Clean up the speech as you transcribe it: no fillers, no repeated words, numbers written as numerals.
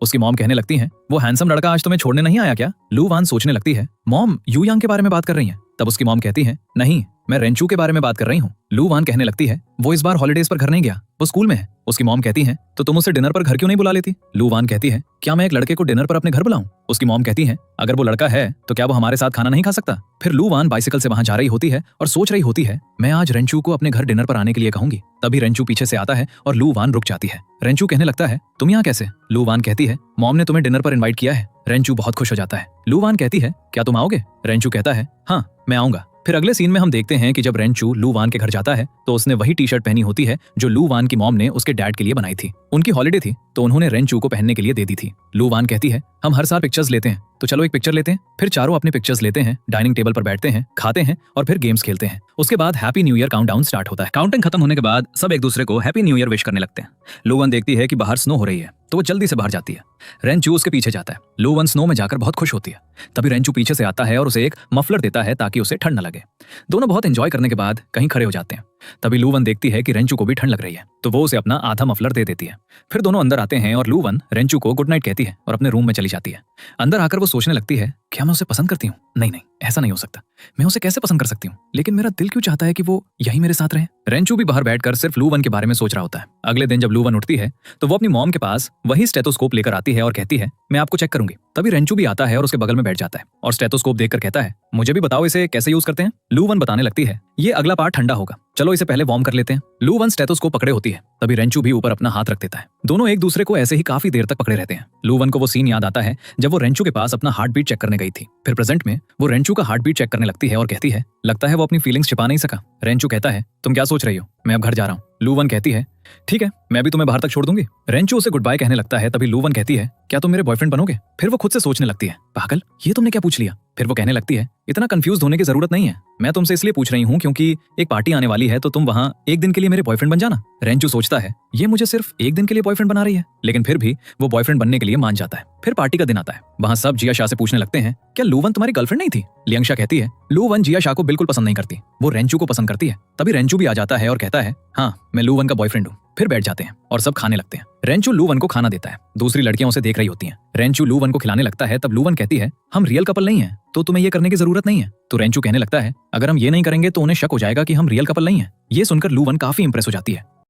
उसकी मॉम कहने लगती है, वो हैंडसम लड़का आज तुम्हें छोड़ने नहीं आया क्या? लू वान सोचने लगती है, मॉम यू यांग के बारे में बात कर रही हैं। तब उसकी मॉम कहती है, नहीं मैं रेंचू के बारे में बात कर रही हूँ। लू वान कहने लगती है, वो इस बार हॉलीडेज पर घर नहीं गया, वो स्कूल में है। उसकी मॉम कहती है, तो तुम उसे डिनर पर घर क्यों नहीं बुला लेती? लू वान कहती है, क्या मैं एक लड़के को डिनर पर अपने घर बुलाऊं? उसकी मॉम कहती है, अगर वो लड़का है तो क्या वो हमारे साथ खाना नहीं खा सकता? फिर लू वान बाइसिकल से वहां जा रही होती है और सोच रही होती है, मैं आज रेंचू को अपने घर डिनर पर आने के लिए कहूंगी। तभी रेंचू पीछे से आता है और लू वान रुक जाती है। रेंचू कहने लगता है, तुम यहाँ कैसे? लू वान कहती है, मॉम ने तुम्हें डिनर पर इनवाइट किया है। रेंचू बहुत खुश हो जाता है। लू वान कहती है, क्या तुम आओगे? रेंचू कहता है, हाँ मैं आऊंगा। फिर अगले सीन में हम देखते हैं कि जब रेंचू लू वान के घर जाता है तो उसने वही टी शर्ट पहनी होती है जो लू वान की मॉम ने उसके डैड के लिए बनाई थी। उनकी हॉलीडे थी तो उन्होंने रेंचू को पहनने के लिए दे दी थी। लू वान कहती है, हम हर साल पिक्चर्स लेते हैं तो चलो एक पिक्चर लेते हैं। फिर चारों अपनी पिक्चर्स लेते हैं, डाइनिंग टेबल पर बैठते हैं, खाते हैं और फिर गेम्स खेलते हैं। उसके बाद happy new year countdown start होता है। काउंटिंग खत्म होने के बाद सब एक दूसरे को हैप्पी न्यू ईयर विश करने लगते हैं। लू वान देखती है कि बाहर स्नो हो रही है तो वो जल्दी से बाहर जाती है। रेंचू उसके पीछे जाता है। लू वान स्नो में जाकर बहुत खुश होती है। तभी रेंचू पीछे से आता है और उसे एक मफलर देता है ताकि उसे ठंड न लगे। दोनों बहुत एंजॉय करने के बाद कहीं खड़े हो जाते हैं। तभी लू वान देखती है कि रेंचू को भी ठंड लग रही है तो वो उसे अपना आधा मफलर दे देती है। फिर दोनों अंदर आते हैं और लू वान रेंचू को गुड नाइट कहती है और अपने रूम में चली जाती है। अंदर आकर वो सोचने लगती है, क्या मैं उसे पसंद करती हूँ? नहीं नहीं, ऐसा नहीं हो सकता। मैं उसे कैसे पसंद कर सकती हूँ? लेकिन मेरा दिल क्यों चाहता है कि वो यही मेरे साथ रहे। रेंचू भी बाहर बैठकर सिर्फ लू वान के बारे में सोच रहा होता है। अगले दिन जब लू वान उठती है तो वो अपनी मॉम के पास वही स्टेथोस्कोप लेकर आती है और कहती है, मैं आपको चेक करूंगी। तभी रेंचू भी आता है और उसके बगल में बैठ जाता है और स्टेथोस्कोप देखकर कहता है, मुझे भी बताओ इसे कैसे यूज करते हैं। लू वान बताने लगती है, ये अगला पार्ट ठंडा होगा, चलो इसे पहले वार्म कर लेते हैं। लू वान स्टेथोस्कोप पकड़े होती है। तभी रेंचू भी ऊपर अपना हाथ रख देता है। दोनों एक दूसरे को ऐसे ही काफी देर तक पकड़े रहते हैं। लू वान को वो सीन याद आता है जब वो रेंचू के पास अपना हार्ट बीट चेक करने गई थी। फिर प्रेजेंट में वो रेंचू का हार्ट बीट चेक करने लगती है और कहती है, लगता है वो अपनी फीलिंग्स छिपा नहीं सका। रेंचू कहता है, तुम क्या सोच रही हो? मैं अब घर जा रहा हूँ। लू वान कहती है, ठीक है मैं भी तुम्हें बाहर तक छोड़ दूंगी। रेंचू उसे गुड बाय कहने लगता है। तभी लू वान कहती है, क्या तुम मेरे बॉयफ्रेंड बनोगे? फिर वो खुद से सोचने लगती है, पागल ये तुमने क्या पूछ लिया? फिर वो कहने लगती है, इतना कंफ्यूज होने की जरूरत नहीं है, मैं तुमसे इसलिए पूछ रही हूँ क्योंकि एक पार्टी आने वाली है तो तुम वहाँ एक दिन के लिए मेरे बॉयफ्रेंड बन जाना। रेंचू सोचता है, ये मुझे सिर्फ एक दिन के लिए बॉयफ्रेंड बना रही है, लेकिन फिर भी वो बॉयफ्रेंड बनने के लिए मान जाता है। फिर पार्टी का दिन आता है। वहाँ सब जिया शाह से पूछने लगते हैं, क्या लू वान तुम्हारी गर्लफ्रेंड नहीं थी? लियांग कहती है, लू वान जिया शाह को बिल्कुल पसंद नहीं करती, वो रेंचू को पसंद करती है। तभी रेंचू भी आ जाता है और कहता है, हाँ मैं लू वान का बॉयफ्रेंड हूँ। फिर बैठ जाते हैं और सब खाने लगते हैं। रेंचू लू वान को खाना देता है। दूसरी लड़कियां उसे देख रही होती हैं। रेंचू लू वान को खिलाने लगता है। तब लू वान कहती है, हम रियल कपल नहीं है तो तुम्हें ये करने की जरूरत नहीं है। तो रेंचू कहने लगता है, अगर हम ये नहीं करेंगे तो उन्हें शक हो जाएगा कि हम रियल कपल नहीं है। ये सुनकर लू वान काफी इंप्रेस हो जाती है।